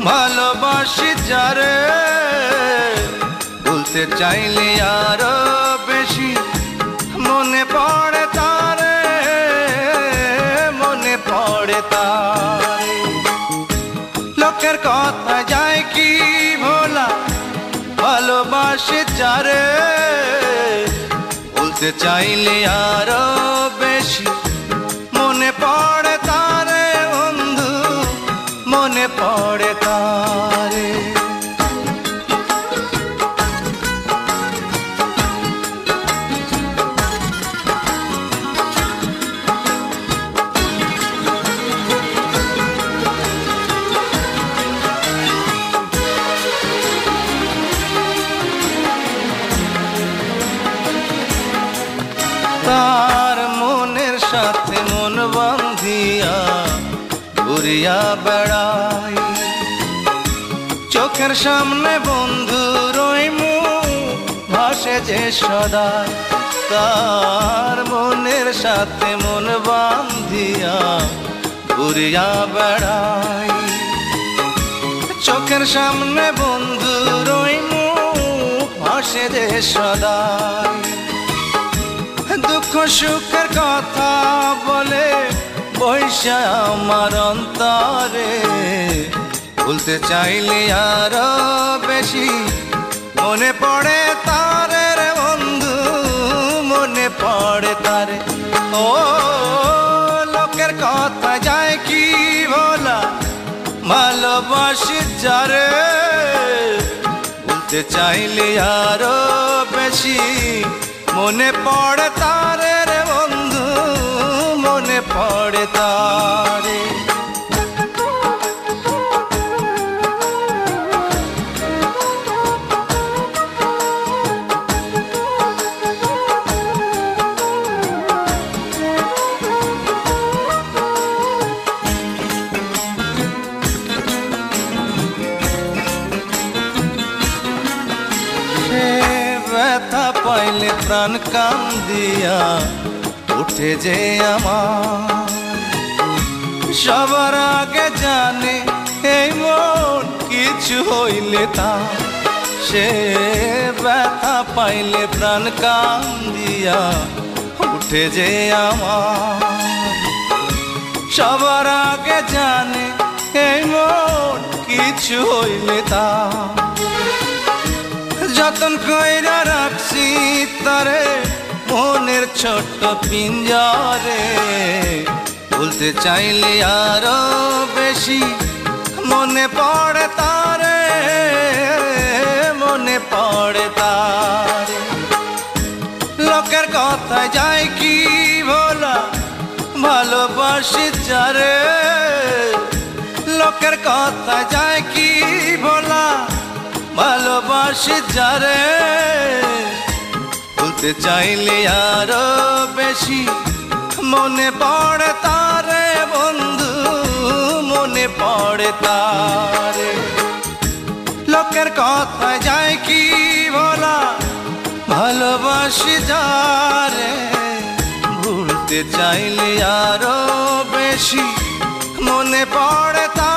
ভালোবাসি যারে ভুলতে চাইলে আরো বেশি মনে পড়ে তারে, মনে পড়ে তারে। লোকের কথা যায় কি ভোলা, ভালোবাসি যারে ভুলতে চাইলে আরো বেশি মনে পড়ে তারে বন্ধু, মনে পড়ে তারে। তার মনের সাথে মন বাঁধিয়া ঘুরিয়া বেড়াই, চোখের সামনে বন্ধুর ওই মুখ ভাসে যে সদাই। তার মনের সাথে মন বাঁধিয়া ঘুরিয়া বেড়াই, চোখের সামনে বন্ধুর ওই মুখ ভাসে যে সদাই। দুঃখ সুখের কথা বলে বৈশা আমার অন্তরে, ভুলতে চাইলে আরো বেশি মনে পড়ে তারে রে বন্ধু, মনে পড়ে তারে। ও লোকের কথা যায় কি বলা, ভালোবাসি যারে ভুলতে চাইলে আরো বেশি মনে পড়ে তারে রে বন্ধু, মনে পড়ে তারে। ব্যথা পাইলে প্রাণ কান্দিয়া উঠে যে আমার, সবার আগে জানে এই মন কিছু হইলে তা। সে ব্যথা পাইলে প্রাণ কান্দিয়া উঠে যে আমার, সবার আগে জানে এই মন কিছু হইলে তা। যতন কইরা রাখছি তারে মনের ছোট্ট পিঞ্জরে, ভুলতে চাইলে আরো বেশি মনে পড়ে তারে, মনে পড়ে তারে। লোকের কথা যায় কি ভোলা, ভালোবাসি যারে। লোকের কথা যায় কি ভোলা, ভালোবাসি যারে ভুলতে চাইলে আরো বেশি মনে পড়ে তারে বন্ধু, মনে পড়ে তারে। লোকের কথা যায় কি বলা, ভালোবাসি যারে ভুলতে চাইলে আরো বেশি মনে পড়ে তারে।